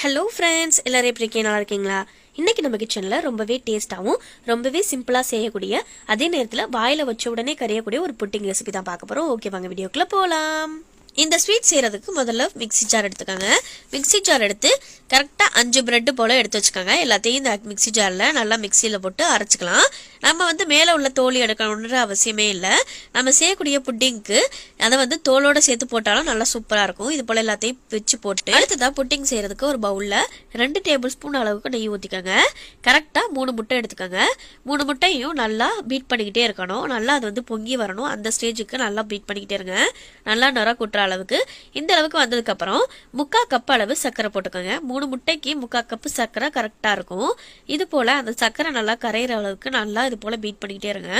Hello friends, எல்லாரும் எப்படி இருக்கீங்க? நல்லா இருக்கீங்களா? இன்னைக்கு நம்ம கிச்சனில் ரொம்பவே டேஸ்ட்டாகவும் ரொம்பவே சிம்பிளாக செய்யக்கூடிய, அதே நேரத்தில் வாயில் வச்ச உடனே கரையக்கூடிய ஒரு புட்டிங் ரெசிபி தான் பார்க்க போகிறோம். ஓகே, வாங்க வீடியோக்குள்ளே போகலாம். இந்த ஸ்வீட் செய்கிறதுக்கு முதல்ல மிக்ஸி ஜார் எடுத்துக்கோங்க. மிக்ஸி ஜார் எடுத்து கரெக்டாக 5 பிரெட்டு போல் எடுத்து வச்சுக்கோங்க. எல்லாத்தையும் இந்த மிக்ஸி ஜாரில் நல்லா மிக்சியில் போட்டு அரைச்சிக்கலாம். நம்ம மேலே உள்ள தோல் எடுக்கணுன்ற அவசியமே இல்லை. நம்ம செய்யக்கூடிய புட்டிங்க்கு அதை தோலோடு சேர்த்து போட்டாலும் நல்லா சூப்பராக இருக்கும். இது போல் எல்லாத்தையும் வச்சு போட்டு அடுத்ததான் புட்டிங் செய்கிறதுக்கு ஒரு பவுலில் 2 டேபிள் ஸ்பூன் அளவுக்கு நெய் ஊற்றிக்கோங்க. கரெக்டாக 3 முட்டை எடுத்துக்கோங்க. 3 முட்டையும் நல்லா பீட் பண்ணிக்கிட்டே இருக்கணும். நல்லா அது பொங்கி வரணும். அந்த ஸ்டேஜுக்கு நல்லா பீட் பண்ணிக்கிட்டே இருங்க. நல்லா நுர குட்டுற அளவுக்கு. இந்த அளவுக்கு வந்ததுக்கப்புறம் 3/4 கப் அளவு சர்க்கரை போட்டுக்கோங்க. 3 முட்டைக்கு 3/4 கப்பு சர்க்கரை கரெக்டாக இருக்கும். இது போல் அந்த சர்க்கரை நல்லா கரையிற அளவுக்கு நல்லா இது போல் பீட் பண்ணிக்கிட்டே இருங்க.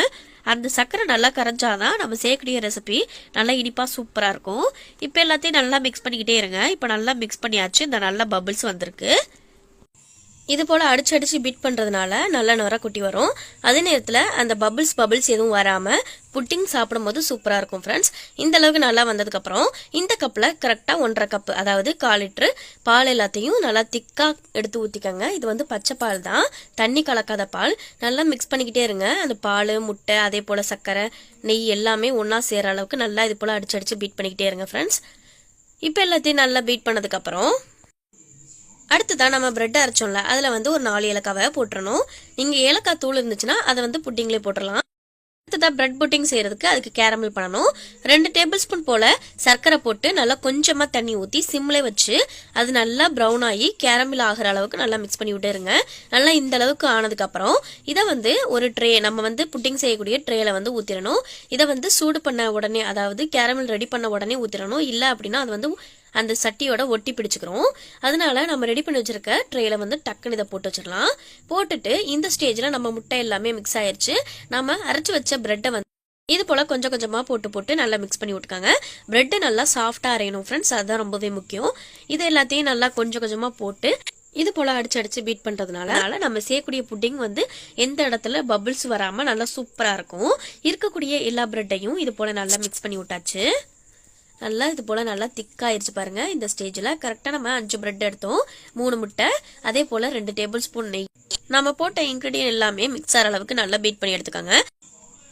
அந்த சர்க்கரை நல்லா கரைஞ்சாதான் நம்ம செய்யக்கூடிய ரெசிபி நல்லா இனிப்பாக சூப்பராக இருக்கும். இப்போ எல்லாத்தையும் நல்லா மிக்ஸ் பண்ணிக்கிட்டே இருங்க. இப்போ நல்லா மிக்ஸ் பண்ணியாச்சு. இந்த நல்ல பபிள்ஸ் வந்திருக்கு. இது போல் அடிச்சு பீட் பண்ணுறதுனால நல்லா நுர குட்டி வரும். அதே நேரத்தில் அந்த பபிள்ஸ் எதுவும் வராமல் புட்டிங் சாப்பிடும்போது சூப்பராக இருக்கும் ஃப்ரெண்ட்ஸ். இந்த அளவுக்கு நல்லா வந்ததுக்கப்புறம் இந்த கப்பில் கரெக்டாக 1.5 கப்பு, அதாவது 1/4 லிட்டரு பால் எல்லாத்தையும் நல்லா திக்காக எடுத்து ஊற்றிக்கோங்க. இது பச்சை பால் தான், தண்ணி கலக்காத பால். நல்லா மிக்ஸ் பண்ணிக்கிட்டே இருங்க. அந்த பால், முட்டை, அதே போல் சர்க்கரை, நெய் எல்லாமே ஒன்றா சேர அளவுக்கு நல்லா இது போல் அடிச்சு பீட் பண்ணிக்கிட்டே இருங்க ஃப்ரெண்ட்ஸ். இப்போ எல்லாத்தையும் நல்லா பீட் பண்ணதுக்கப்புறம் அடுத்துதான் நம்ம பிரெட் அரைச்சோம்ல, அதில் ஒரு 4 ஏலக்காவை போட்டுறணும். நீங்கள் ஏலக்காய் தூள் இருந்துச்சுன்னா அதை புட்டிங்லேயே போட்டுடலாம். அடுத்ததான் பிரெட் புட்டிங் செய்யறதுக்கு அதுக்கு கேரமல் பண்ணணும். 2 டேபிள் ஸ்பூன் போல சர்க்கரை போட்டு நல்லா கொஞ்சமா தண்ணி ஊற்றி சிம்லே வச்சு அது நல்லா ப்ரௌன் ஆகி கேரமல் ஆகிற அளவுக்கு நல்லா மிக்ஸ் பண்ணி விட்டுருங்க. நல்லா இந்த அளவுக்கு ஆனதுக்கு அப்புறம் இதை ஒரு ட்ரே, நம்ம புட்டிங் செய்யக்கூடிய ட்ரேல ஊத்திடணும். இதை சூடு பண்ண உடனே, அதாவது கேரமல் ரெடி பண்ண உடனே ஊத்திடணும். இல்லை அப்படின்னா அது அந்த சட்டியோட ஒட்டி பிடிச்சுக்கிறோம். அதனால நம்ம ரெடி பண்ணி வச்சிருக்க ட்ரேல டக்குன்னு இதை போட்டு வச்சிடலாம். போட்டுட்டு இந்த ஸ்டேஜ்ல நம்ம முட்டை எல்லாமே மிக்ஸ் ஆயிருச்சு. நம்ம அரைச்சு வச்ச பிரெட்டை இது போல கொஞ்சம் கொஞ்சமா போட்டு நல்லா மிக்ஸ் பண்ணி விட்டுக்காங்க. பிரெட் நல்லா சாஃப்டா அரையணும் ஃப்ரெண்ட்ஸ், அதுதான் ரொம்பவே முக்கியம். இது எல்லாத்தையும் நல்லா கொஞ்சம் கொஞ்சமா போட்டு இது போல அடிச்சு பீட் பண்றதுனால நம்ம செய்யக்கூடிய புட்டிங் எந்த இடத்துல பபிள்ஸ் வராம நல்லா சூப்பரா இருக்கும். இருக்கக்கூடிய எல்லா பிரெட்டையும் இது போல நல்லா மிக்ஸ் பண்ணி விட்டாச்சு. நல்லா இது போல் நல்லா திக்காயிருச்சு பாருங்க. இந்த ஸ்டேஜில் கரெக்டாக நம்ம 5 பிரெட் எடுத்தோம், 3 முட்டை, அதே போல் 2 டேபிள் ஸ்பூன் நெய். நம்ம போட்ட இன்க்ரீடியன்ட் எல்லாமே மிக்ஸ் ஆகிற அளவுக்கு நல்லா பீட் பண்ணி எடுத்துக்கோங்க.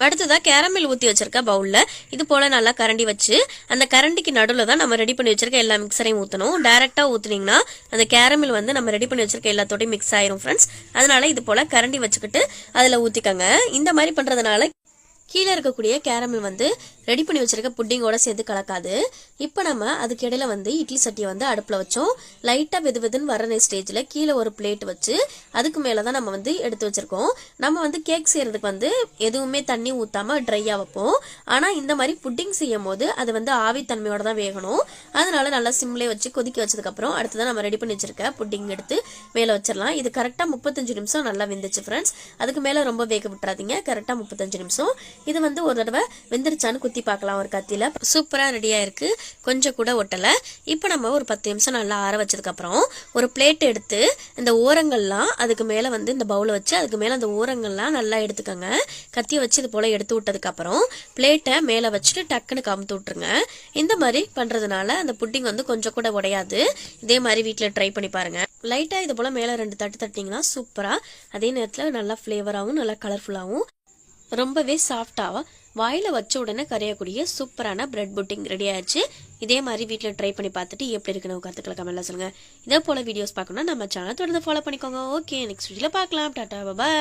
அடுத்ததான் கேரமல் ஊற்றி வச்சிருக்க பவுலில் இது போல் நல்லா கரண்டி வச்சு அந்த கரண்டிக்கு நடுவில் தான் நம்ம ரெடி பண்ணி வச்சிருக்க எல்லா மிக்சரையும் ஊற்றணும். டேரெக்டாக ஊற்றுனீங்கன்னா அந்த கேரமல் நம்ம ரெடி பண்ணி வச்சிருக்க எல்லாத்தோடையும் மிக்ஸ் ஆயிரும் ஃப்ரெண்ட்ஸ். அதனால இது போல் கரண்டி வச்சுக்கிட்டு அதில் ஊற்றிக்கோங்க. இந்த மாதிரி பண்ணுறதுனால கீழே இருக்கக்கூடிய கேரமல் ரெடி பண்ணி வச்சிருக்க புட்டிங்கோட சேர்த்து கலக்காது. இப்போ நம்ம அதுக்கு இடையில இட்லி சட்டியை அடுப்பில் வச்சோம். லைட்டாக வெதுன்னு வர ஸ்டேஜில் கீழே ஒரு பிளேட் வச்சு அதுக்கு மேலே தான் நம்ம எடுத்து வச்சிருக்கோம். நம்ம கேக் செய்யறதுக்கு எதுவுமே தண்ணி ஊற்றாம ட்ரையாக வைப்போம். ஆனால் இந்த மாதிரி புட்டிங் செய்யும் போது அது ஆவி தன்மையோட தான் வேகணும். அதனால நல்லா சிம்லே வச்சு கொதிக்க வச்சதுக்கப்புறம் அடுத்ததான் நம்ம ரெடி பண்ணி வச்சிருக்க புட்டிங் எடுத்து மேலே வச்சிடலாம். இது கரெக்டாக 35 நிமிஷம் நல்லா வெந்துச்சு ஃப்ரெண்ட்ஸ். அதுக்கு மேலே ரொம்ப வேக விட்டுறாதீங்க. கரெக்டாக 35 நிமிஷம். இது ஒரு தடவை வெந்துருச்சான்னு குத்தி பார்க்கலாம் ஒரு கத்தியில. சூப்பரா ரெடியா இருக்கு, கொஞ்சம் கூட ஒட்டல. இப்போ நம்ம ஒரு 10 நிமிஷம் நல்லா ஆற வச்சதுக்கு அப்புறம் ஒரு பிளேட் எடுத்து இந்த ஓரங்கள்லாம் அதுக்கு மேல இந்த பவுல வச்சு அதுக்கு மேல அந்த ஓரங்கள்லாம் நல்லா எடுத்துக்கோங்க. கத்தியை வச்சு இது போல எடுத்து விட்டதுக்கு அப்புறம் பிளேட்டை மேல வச்சுட்டு டக்குன்னு கமுத்து விட்டுருங்க. இந்த மாதிரி பண்றதுனால அந்த புட்டிங் கொஞ்சம் கூட உடையாது. இதே மாதிரி வீட்டுல ட்ரை பண்ணி பாருங்க. லைட்டா இது போல மேல 2 தட்டு தட்டிங்கன்னா சூப்பரா, அதே நேரத்துல நல்லா பிளேவராகவும் நல்லா கலர்ஃபுல்லாகவும் ரொம்பவே சாஃப்டாக வாயில் வச்ச உடனே கரையக்கூடிய சூப்பரான பிரெட் புட்டிங் ரெடி ஆயிடுச்சு. இதே மாதிரி வீட்டில் ட்ரை பண்ணி பார்த்துட்டு எப்படி இருக்குன்னு கருத்துக்களை கமெண்ட்ல சொல்லுங்கள். இதே போல் வீடியோஸ் பார்க்கணும்னா நம்ம சேனல் தொடர்ந்து ஃபாலோ பண்ணிக்கோங்க. ஓகே, நெக்ஸ்ட் வீடியோவில் பார்க்கலாம். டாடா, பாய்.